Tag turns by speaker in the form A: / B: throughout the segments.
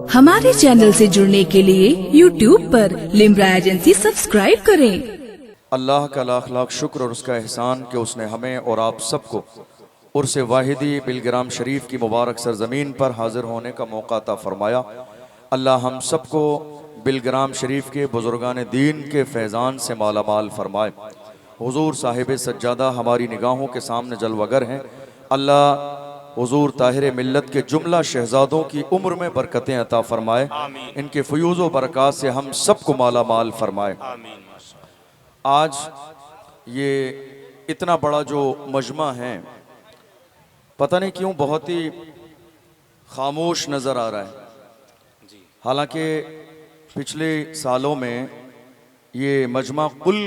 A: हमारे चैनल से जुड़ने के लिए YouTube पर लिम्रा एजेंसी सब्सक्राइब करें।
B: अल्लाह का लाख लाख शुक्र और उसका एहसान कि उसने हमें और आप सबको उर्स वाहिदी बिलग्राम शरीफ की मुबारक सरजमीन पर हाजिर होने का मौका अता फरमाया। अल्लाह हम सबको बिलग्राम शरीफ के बुजुर्गान दीन के फैज़ान से माला माल फरमाए। हुजूर साहिब सज्जादा हमारी निगाहों के सामने जलवागर हैं। अल्लाह हुजूर ताहिर मिल्लत के जुमला शहजादों की उम्र में बरकतें अता फरमाए। इनके फ़यूज़ व बरक़ात से हम सबको माला माल फरमाए। आज ये इतना बड़ा जो मजमा है, पता नहीं क्यों बहुत ही खामोश नज़र आ रहा है। हालांकि पिछले सालों में ये मजमा कुल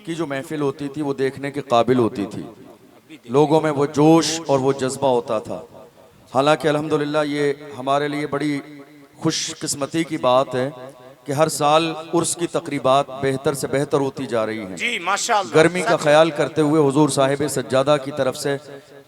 B: की जो महफिल होती थी वो देखने के काबिल होती थी, लोगों में वो जोश और वो जज्बा होता था। हालांकि अल्हम्दुलिल्लाह ये हमारे लिए बड़ी खुशकिस्मती की बात है कि हर साल उर्स की तकरीबात बेहतर से बेहतर होती जा रही हैं। जी माशाअल्लाह। गर्मी का ख्याल करते हुए हुजूर साहिब सज्जादा की तरफ से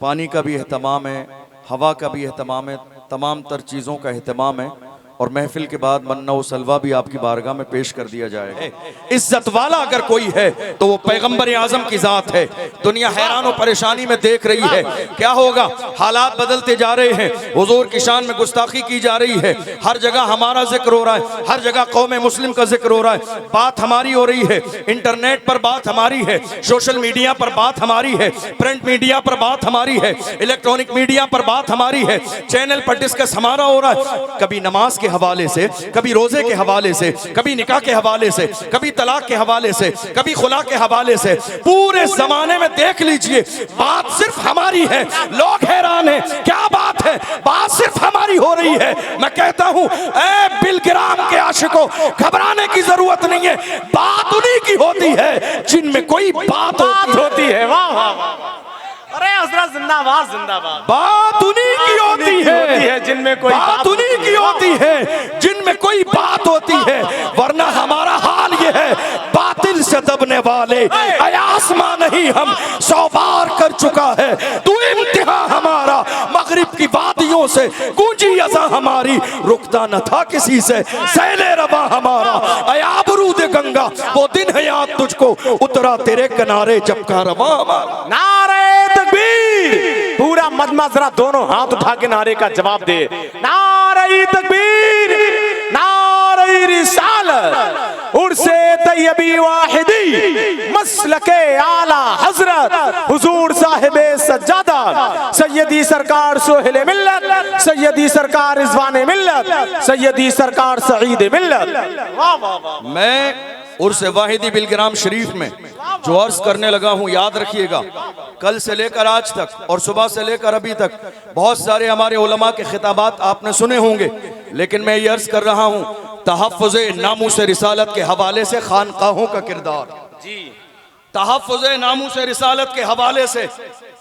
B: पानी का भी एहतमाम है, हवा का भी एहतमाम है, तमाम तर चीज़ों का एहतमाम है। और महफिल के बाद मन्ना व सलवा भी आपकी बारगाह में पेश कर दिया जाएगा। इज्जत वाला अगर कोई है तो वो पैगंबर आजम की जात है। दुनिया हैरान और परेशानी में देख रही है क्या होगा, हालात बदलते जा रहे हैं, हुजूर की शान में गुस्ताखी की जा रही है, हर जगह हमारा जिक्र हो रहा है, हर जगह कौम मुस्लिम का जिक्र हो रहा है, बात हमारी हो रही है, इंटरनेट पर बात हमारी है, सोशल मीडिया पर बात हमारी है, प्रिंट मीडिया पर बात हमारी है, इलेक्ट्रॉनिक मीडिया पर बात हमारी है, चैनल पर डिस्कस हमारा हो रहा है। कभी नमाज के हवाले से, कभी रोजे के हवाले से, कभी निकाह के हवाले से, कभी तलाक के हवाले से, कभी खुला के हवाले से, पूरे जमाने में देख लीजिए बात सिर्फ हमारी है। लोग हैरान हैं, क्या बात है, बात सिर्फ हमारी हो रही है। मैं कहता हूं ऐ बिलग्राम के आशिकों, घबराने की जरूरत नहीं है, बात उन्हीं की होती है जिनमें कोई बात होती है। वाह वाह,
C: अरे हजरत जिंदाबाद जिंदाबाद।
B: बात उन्हीं की होती है
C: जिनमें कोई
B: बात उन्हीं की होती है जिनमें कोई बात होती है। वरना हमारा हाल ये है, बातिल से दबने वाले आसमां नहीं हम 100 बार कर चुका है। तू इम्तिहा हमारा मगरिब की वादियों से गूंजी अज़ा हमारी, रुकता न था किसी से सैले रबा हमारा। आबरूद गंगा वो दिन है याद तुझको, उतरा तेरे किनारे जब का रवा हमारा।
C: नारे तकबीर। पूरा मजमा जरा दोनों हाथ उठा के नारे का जवाब दे। नारे तकबीर, नारे रिसालत, उर्से तैयबी वाहिदी, मसलके आला हजरत हुजूर साहिबे सज्जादा, सैयदी सरकार सोहेल मिल्लत, सैयदी सरकार रिजवान मिल्लत, सैयदी सरकार सईद मिल्लत। वाह वाह वाह।
B: मैं उर्स वाहिदी बिलग्राम शरीफ में जो अर्ज करने लगा हूँ, याद रखिएगा कल से लेकर आज तक और सुबह से लेकर अभी तक बहुत सारे हमारे उलमा के खिताबात आपने सुने होंगे, लेकिन मैं ये अर्ज कर रहा हूँ तहफ़्फ़ुज़े नामूस रिसालत के हवाले से खानकाहों का किरदार। जी, तहफ़्फ़ुज़े नामूस रिसालत के हवाले से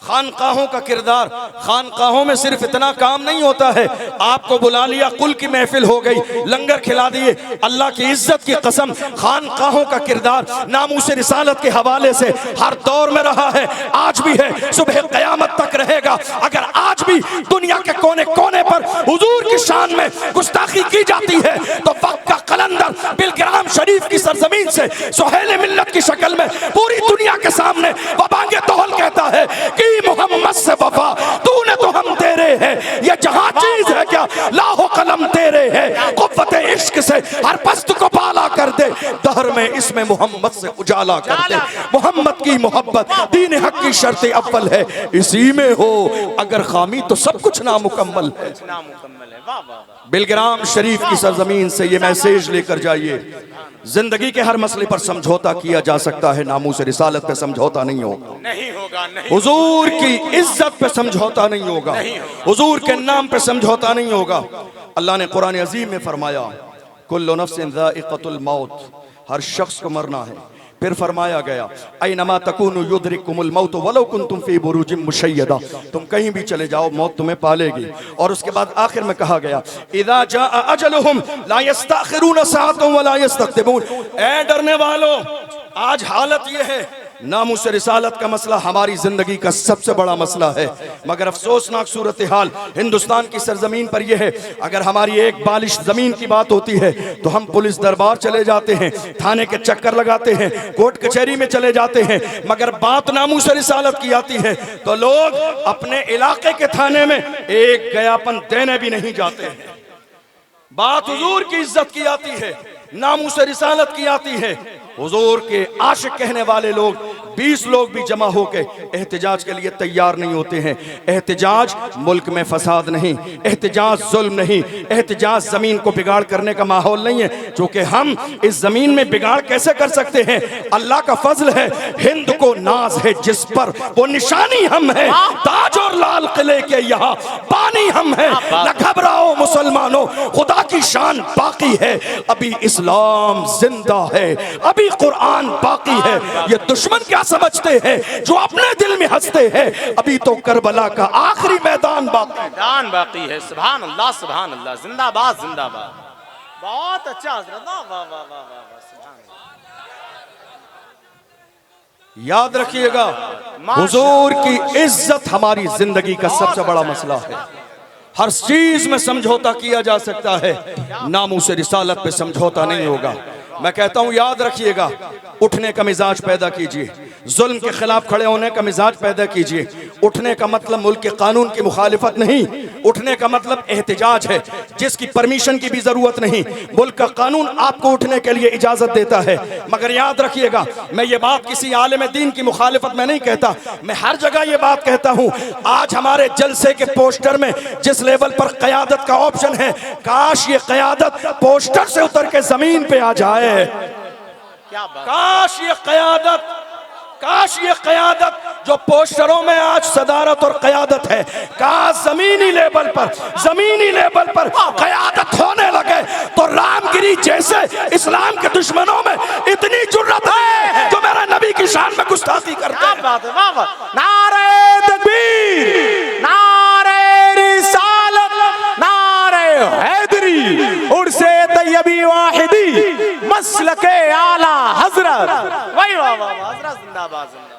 B: खानकाहों का किरदार। खानकाहों में सिर्फ इतना काम नहीं होता है, आपको बुला लिया, कुल की महफिल हो गई, लंगर खिला दिए, अल्लाह की इज्जत की कसम, खानकाहों का किरदार नामूस रिसालत के हवाले से हर दौर में रहा है, आज भी है, सुबह क़यामत तक रहेगा। अगर आज भी दुनिया के कोने कोने पर हुजूर की शान में गुस्ताखी की जाती है तो वक्त का कलंदर बिलग्राम शरीफ की सरजमीन से सोहेल मिल्लत की शक्ल में पूरी दुनिया के सामने वबांगे तोहल कहता है कि मोहम्मद से वफा तूने तो हम तेरे हैं, ये जहां चीज है क्या लाहो कलम तेरे है, कुव्वत इश्क से हर पस्त को बाला कर दे, दहर में इसमें मोहम्मद से उजाला कर दे। मोहम्मद की मोहब्बत दीन हक की शर्त अव्वल है, इसी में हो अगर खामी तो सब कुछ नामुकम्मल है। बिलग्राम शरीफ की सरजमीन से ये मैसेज लेकर जाइए, जिंदगी के हर मसले पर समझौता किया जा सकता है, नामूस रिसालत पे समझौता नहीं होगा,
C: नहीं होगा, नहीं।
B: हुजूर की इज्जत पे समझौता नहीं होगा, हुजूर के नाम पे समझौता नहीं होगा। अल्लाह ने कुरान अजीम में फरमाया कुल्लु नफ्सिन ज़ाइक़तुल मौत, हर शख्स को मरना है। फिर फरमाया गया ऐनमा तकूनु युद्रिकुमुल मौत वलौ कुंतुम फी बुरूजिम मुशय्यदा, तुम कहीं भी चले जाओ मौत तुम्हें पालेगी। और उसके बाद आखिर में कहा गया इदा जा अजलुहुम ला यस्तखिरून साअतन वला यस्तक़दिमून। ऐ डरने वालों, आज हालत ये है नामूस रिसालत का मसला हमारी जिंदगी का सबसे बड़ा मसला है, मगर अफसोसनाक सूरत हाल हिंदुस्तान की सरजमीन पर यह है, अगर हमारी एक बालिश जमीन की बात होती है तो हम पुलिस दरबार चले जाते हैं, थाने के चक्कर लगाते हैं, कोर्ट कचहरी में चले जाते हैं, मगर बात नामूस रिसालत की आती है तो लोग अपने इलाके के थाने में एक ज्ञापन देने भी नहीं जाते हैं। बात हुजूर की इज्जत की आती है, नामूस रिसालत की आती है, हुजूर के आशिक कहने वाले लोग 20 लोग भी जमा होके एहतिजाज के लिए तैयार नहीं होते हैं। एहतिजाज मुल्क में फसाद नहीं, एहतिजाज जुल्म नहीं, एहतिजाज जमीन को बिगाड़ करने का माहौल नहीं है, क्योंकि हम इस जमीन में बिगाड़ कैसे कर सकते हैं? अल्लाह का फजल है, हिंद को नाज है जिस पर, वो निशानी हम है, ताज और लाल किले के यहाँ पानी हम है। न घबराओ मुसलमानों, खुदा की शान बाकी है, अभी इस्लाम जिंदा है, अभी कुरान बाकी है। ये दुश्मन क्या समझते हैं जो अपने दिल में हंसते हैं, अभी तो करबला का आखिरी मैदान बाकी
C: है। सुभान अल्लाह, सुभान अल्लाह, जिंदाबाद जिंदाबाद। बहुत अच्छा हजरत, वाह वाह वाह वाह वाह, सुभान अल्लाह।
B: याद रखिएगा, हुजूर की इज्जत हमारी जिंदगी का सबसे बड़ा मसला है। हर चीज में समझौता किया जा सकता है, नामूस रिसालत पे समझौता नहीं होगा। मैं कहता हूं याद रखिएगा, उठने का मिजाज पैदा कीजिए, जुल्म के खिलाफ खड़े होने का मिजाज पैदा कीजिए। उठने का मतलब मुल्क के कानून की मुखालिफत नहीं, उठने का मतलब एहतिजाज है जिसकी परमिशन की भी जरूरत नहीं। मुल्क का कानून आपको उठने के लिए इजाजत देता है, मगर याद रखिएगा, मैं ये बात किसी आलिम दीन की मुखालिफत में नहीं कहता, मैं हर जगह ये बात कहता हूं। आज हमारे जलसे के पोस्टर में जिस लेवल पर कयादत का ऑप्शन है, काश ये कयादत पोस्टर से उतर के जमीन पे आ जाए। काश ये कयादत जो पोस्टरों में आज सदारत और कयादत है, काश जमीनी लेवल पर कयादत होने लगे तो रामगिरी जैसे इस्लाम के दुश्मनों में इतनी जुर्रत है जो मेरा नबी की शान में गुस्ताखी करते हैं।
C: नारे तकबीर, नारे रिसालत, नारे हैदरी, उर्से तैयबी वाहिदी, मसलके आला हजरत। वाह वाह वाह, हजरत जिंदाबाद जिंदाबाद।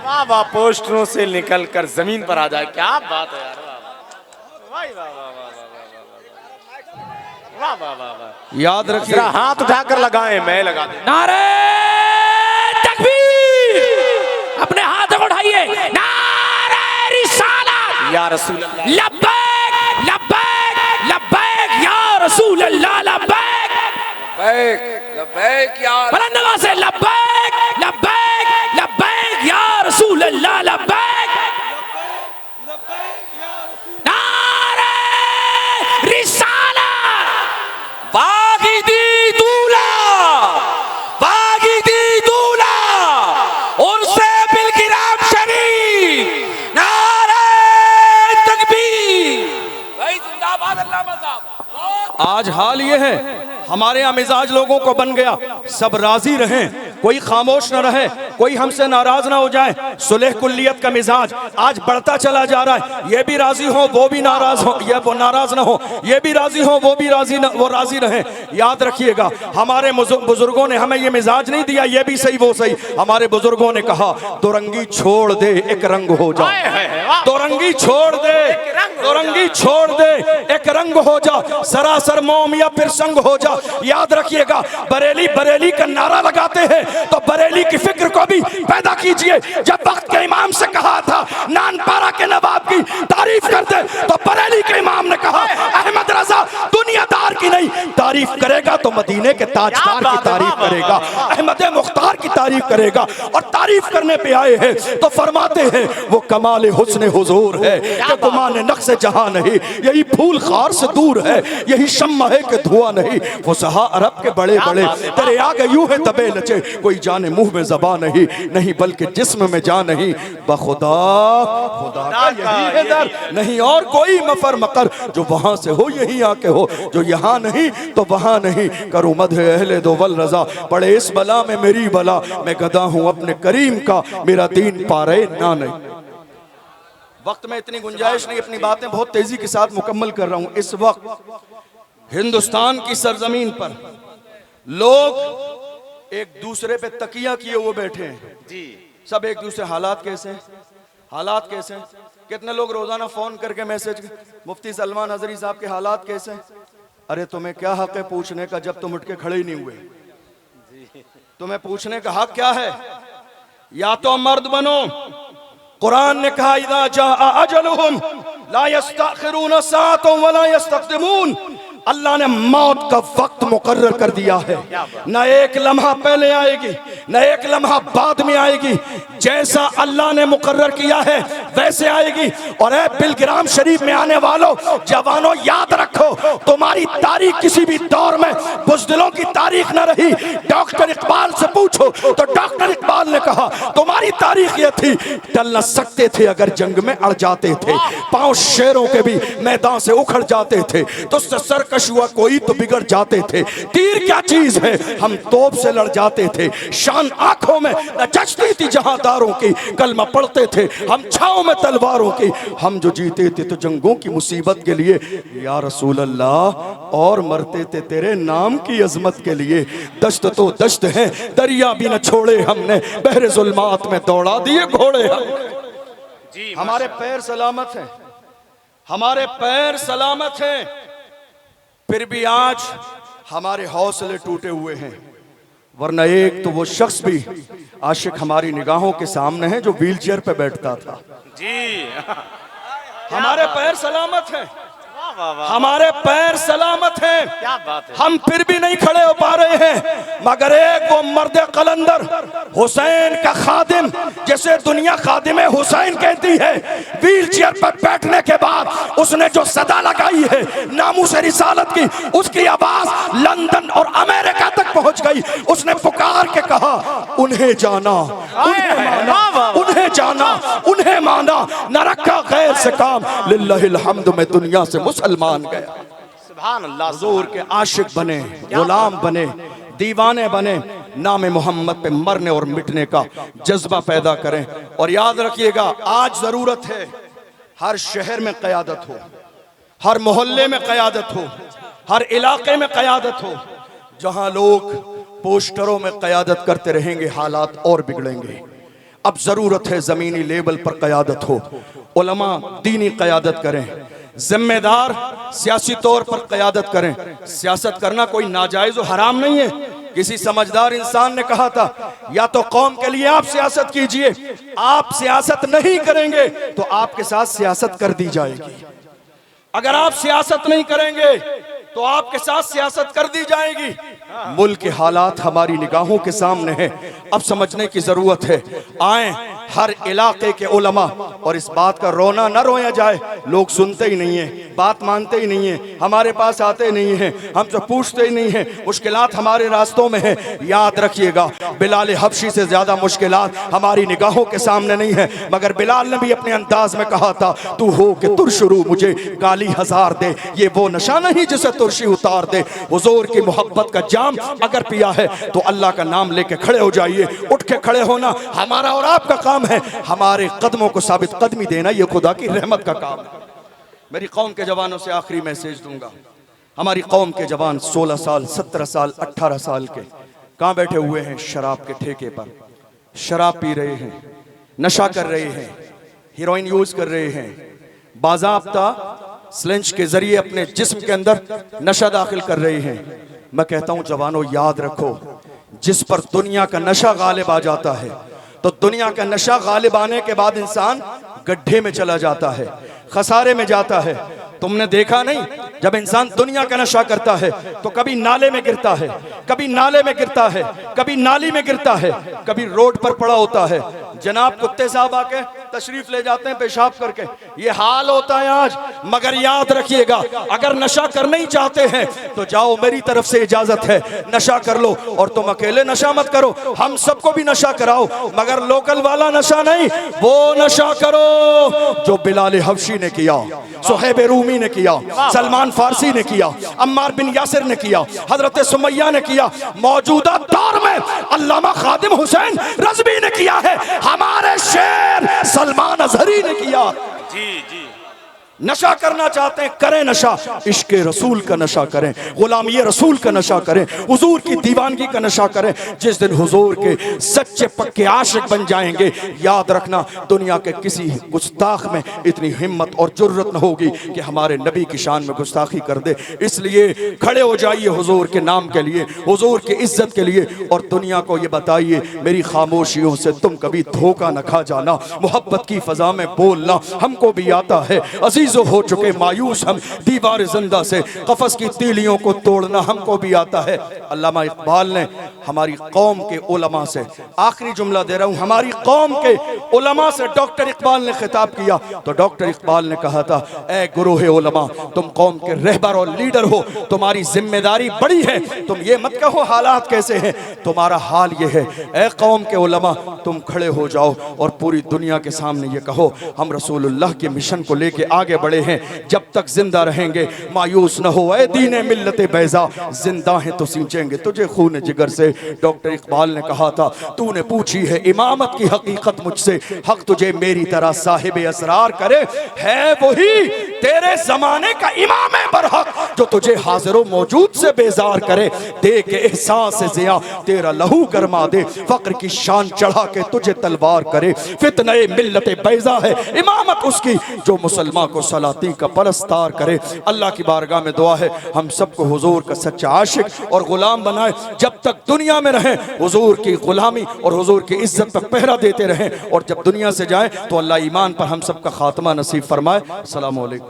C: वाह वाह, पोस्टरों से निकलकर जमीन पर आ जाए, क्या बात है यार। वाह वाह वाह वाह वाह वाह।
B: याद रखिए,
C: हाथ उठाकर लगाएं, मैं लगा दूं।
D: नारे तकबीर, अपने हाथ उठाइए, नारे रिसालत
C: या रसूल अल्लाह,
D: लब्बैक लब्बैक लब्बैक या रसूल अल्लाह, लब्बैक
E: लब्बैक या
D: बुलंद आवाज़ से लब्बैक लब्बैक लब्बैक या रसूल अल्लाह, लब्बैक नारे रिसालत, वागिदी दूला, वागिदी दूला, उनसे बिलगिराम शरीफ, नारे तकबीर।
E: भाई जिंदाबाद अल्लाह मज़ाब।
B: आज हाल ये है, हमारे यहाँ मिजाज लोगों को बन गया, सब राजी रहें, कोई खामोश न रहे, कोई हमसे नाराज ना हो जाए। सुलह कुल्लियत का मिजाज आज बढ़ता चला जा रहा है, ये भी राजी हो वो भी नाराज हो, ये वो नाराज ना हो, ये भी राजी हो वो भी राजी रहे। याद रखिएगा, हमारे बुजुर्गों ने हमें ये मिजाज नहीं दिया, ये भी सही वो सही। हमारे बुजुर्गों ने कहा, दो रंगी छोड़ दे एक रंग हो जा, दो रंगी छोड़ दे, दो रंगी छोड़ दे एक रंग हो जा, सरासर मोम या फिर संग हो जा। याद रखिएगा, बरेली बरेली का नारा लगाते हैं तो बरेली की फिक्र को भी पैदा कीजिए। जब वक्त के इमाम से कहा था नानपारा के नवाब की तारीफ करते, तो बरेली के इमाम ने कहा, अहमद रजा दुनियादार की नहीं तारीफ करेगा तो मदीने के ताजदार की तारीफ करेगा, अहमद मुख्तार की तारीफ करेगा। और तारीफ करने पे आए हैं तो फरमाते हैं, वो कमाल हुस्न हुजूर है कि गुमान नक्श जहां नहीं, यही फूल खार से दूर है, यही शम्मा है कि धुआं नहीं। वो सहा अरब के बड़े बड़े तेरे आगे यूं है तबे लचे, कोई जाने मुंह में ज़बान नहीं, नहीं बल्कि जिस्म में जान नहीं। बखुदा खुदा का यही है दर, नहीं और कोई मफर मकर, जो वहां से हो यही आके हो, जो यहाँ नहीं तो वहां नहीं। करूँ मद अहले दो वल रजा, पड़े इस बला में मेरी बला, मैं गदा हूँ अपने करीम का, मेरा दीन पारे ना नहीं। वक्त में इतनी गुंजाइश नहीं, अपनी बातें बहुत तेजी के साथ मुकम्मल कर रहा हूं। इस वक्त हिंदुस्तान की सरजमीन पर लोग एक दूसरे पे तकिया किए हुए बैठे हैं
C: जी।
B: सब, एक दूसरे हालात कैसे हैं, हालात कैसे हैं। कितने लोग रोजाना फोन करके मैसेज, मुफ्ती सलमान हजरी साहब के हालात कैसे हैं। अरे तुम्हें क्या हक है पूछने का जब तुम उठ के खड़े ही नहीं हुए। तुम्हें पूछने का हक क्या है? या तो मर्द बनो, कुरान ने कहा इदा जाअ अजलुहुम ला यस्तअखिरून साअतन वला यस्तक़दिमून। अल्लाह ने मौत का वक्त मुकर्रर कर दिया है, न एक लम्हा पहले आएगी न एक लम्हा बाद में आएगी। जैसा अल्लाह ने मुकर्रर किया है वैसे आएगी। और ए बिलग्राम शरीफ में आने वालों, जवानों, याद रखो तुम्हारी तारीख किसी भी दौर में बुज़दिलों की तारीख न रही। डॉक्टर इकबाल से पूछो तो डॉक्टर इकबाल ने कहा तुम्हारी तारीख ये थी, टल न सकते थे अगर जंग में अड़ जाते थे, पांव शेरों के भी मैदान से उखड़ जाते थे, तो सरकश हुआ कोई तो बिगड़ जाते थे। तीर क्या चीज है, हम तोप से लड़ जाते थे, शान आंखों में न जचती थी जहांदारों की, कलमा पढ़ते थे हम छाओं में तलवारों की। हम जो जीते थे तो जंगों की मुसीबत के लिए, या रसूल अल्लाह, और मरते थे तेरे नाम की अजमत के लिए। दश्त तो दश्त है, दरिया भी न छोड़े हमने, बहरे जुल्मात में दौड़ा दिए घोड़े हमने। हमारे पैर सलामत हैं, हमारे पैर सलामत हैं, फिर भी आज हमारे हौसले टूटे हुए हैं। वरना एक तो वो शख्स भी आशिक हमारी निगाहों के सामने है जो व्हीलचेयर पे बैठता था।
C: जी।
B: हमारे पैर सलामत हैं, हमारे पैर सलामत हैं,
C: क्या बात है।
B: हम फिर भी नहीं खड़े हो पा रहे हैं। मगर एक वो मर्द कलंदर हुसैन का खादिम, जैसे दुनिया खादिम हुसैन कहती है, व्हील चेयर पर बैठने के बाद उसने जो सदा लगाई है नामूस रिसालत की, उसकी आवाज लंदन और अमेरिका तक पहुंच गई। उसने पुकार के कहा उन्हें जाना, उन्हें माना, उन्हें जाना, उन्हें माना, न रखा गैर से काम, लिल्लाहिल हम्द में दुनिया से मुसलमान गया।
C: सुभान अल्लाह।
B: हुजूर के आशिक बने, गुलाम बने, दीवाने बने, नाम मोहम्मद पे मरने और मिटने का जज्बा पैदा करें। और याद रखिएगा आज जरूरत है हर शहर में क़यादत हो, हर मोहल्ले में क़यादत हो, हर इलाके में क़यादत हो। जहां लोग पोस्टरों में क़यादत करते रहेंगे हालात और बिगड़ेंगे। अब जरूरत है जमीनी लेवल पर क़यादत हो, उलमा दीनी क़यादत करें, जिम्मेदार सियासी तौर पर क़यादत करें। सियासत करना कोई नाजायज और हराम नहीं है। किसी समझदार इंसान ने कहा था या तो कौम के लिए आप सियासत कीजिए, आप सियासत नहीं करेंगे तो आपके साथ सियासत कर दी जाएगी। अगर आप सियासत नहीं करेंगे तो आपके साथ सियासत कर दी जाएगी। मुल्क के हालात हमारी निगाहों के सामने हैं, अब समझने की जरूरत है। आए हर इलाके के उलमा, और इस बात का रोना न रोया जाए, लोग सुनते ही नहीं है, बात मानते ही नहीं है, हमारे पास आते ही नहीं है, हमसे पूछते ही नहीं है, मुश्किलात हमारे रास्तों में है। याद रखिएगा बिलाल हबशी से ज्यादा मुश्किलात हमारी निगाहों के सामने नहीं है। मगर बिलाल ने भी अपने अंदाज में कहा था, तू हो के तुरशुरू मुझे गाली हजार दे, ये वो नशा नहीं जिसे तुरशी उतार दे। हुजूर की मोहब्बत का जाम अगर पिया है तो अल्लाह का नाम लेके खड़े हो जाइए। उठ के खड़े होना हमारा और आपका काम है, हमारे कदमों को साबित कदमी देना ये खुदा की रहमत का काम है। मेरी कौम के जवानों से आखिरी मैसेज दूंगा। हमारी कौम के जवान 16 साल, 17 साल, 18 साल के कहां बैठे हुए हैं? शराब के ठेके पर शराब पी रहे हैं, नशा कर रहे हैं, हीरोइन यूज कर रहे हैं, बाज़ाब्ता स्लेंच के जरिए अपने जिस्म के अंदर नशा दाखिल कर रहे हैं। मैं कहता हूं जवानों याद रखो, जिस पर दुनिया का नशा गालिब आ जाता है तो दुनिया का नशा गालिब आने के बाद इंसान गड्ढे में चला जाता है, खसारे में जाता है। तुमने देखा नहीं, जब इंसान दुनिया का नशा करता है तो कभी नाले में गिरता है, कभी नाले में गिरता है, कभी नाली में गिरता है, कभी रोड पर पड़ा होता है। जनाब कुत्ते साहब आके तशरीफ ले जाते हैं पेशाब करके, ये हाल होता है आज। मगर याद रखिएगा अगर नशा करना ही चाहते हैं तो जाओ, मेरी तरफ से इजाजत है, नशा कर लो। और तुम अकेले नशा मत करो, हम सबको भी नशा कराओ, मगर लोकल वाला नशा नहीं, वो नशा करो जो बिलाल हबशी ने किया, सुहैब रूमी ने किया, सलमान फारसी ने किया, अम्मार बिन यासिर ने किया, हजरत सुमैया ने किया, मौजूदा दौर में अल्लामा खादिम हुसैन रज़वी ने किया है, हमारे शेर सलमान अजहरी ने किया।
C: जी जी।
B: नशा करना चाहते हैं, करें नशा, इश्क रसूल का नशा करें, गुलामी रसूल का नशा करें, हुजूर की दीवानगी का नशा करें। जिस दिन हुजूर के सच्चे पक्के आशिक बन जाएंगे, याद रखना दुनिया के किसी गुस्ताख में इतनी हिम्मत और जुर्रत न होगी कि हमारे नबी की शान में गुस्ताखी कर दे। इसलिए खड़े हो जाइए हुजूर के नाम के लिए, हुजूर की इज्जत के लिए, और दुनिया को ये बताइए मेरी खामोशियों से तुम कभी धोखा न खा जाना, मोहब्बत की फजा में बोलना हमको भी आता है। अजीजों हो चुके मायूस हम दीवार जिंदा से, कफस की तीलियों को तोड़ना हमको भी आता है। अल्लामा इकबाल ने हमारी कौम के उलमा से, आखिरी जुमला दे रहा हूं, हमारी कौम के उलमा से डॉक्टर इकबाल ने खिताब किया तो डॉक्टर इकबाल ने कहा था, ए गुरूह उलमा, तुम कौम के रहबर और लीडर हो, तुम्हारी जिम्मेदारी बड़ी है। तुम ये मत कहो हालात कैसे हैं, तुम्हारा हाल ये है। ए कौम के उलमा, तुम खड़े हो जाओ और पूरी दुनिया के सामने ये कहो, हम रसूलुल्लाह के मिशन को लेके आगे बढ़े हैं, जब तक जिंदा रहेंगे मायूस न हो। ए दीने मिल्लत बैजा, जिंदा है तो सींचेंगे तुझे खून जिगर से। डॉक्टर इकबाल ने कहा था, तूने पूछी है इमामत की हकीकत मुझसे, हक तुझे मेरी तरह साहिब असरार करे, है वही तेरे जमाने का इमाम बरहक जो तुझे हाजिर मौजूद से बेजार करे। दे के एहसास से जिया तेरा लहू गरमा दे, फक्र की शान चढ़ा के तुझे तलवार करे। फितने मिल्लत बैजा है इमामत उसकी जो मुसलमान को सलाती का परस्तार करे। अल्लाह की बारगाह में दुआ है हम सबको हुजूर का सच्चा आशिक और गुलाम बनाए, जब तक दुनिया में रहें हुजूर की गुलामी और हुजूर की इज्जत पर पहरा देते रहें, और जब दुनिया से जाएं तो अल्लाह ईमान पर हम सबका खात्मा नसीब फरमाए। अस्सलामु अलैकुम।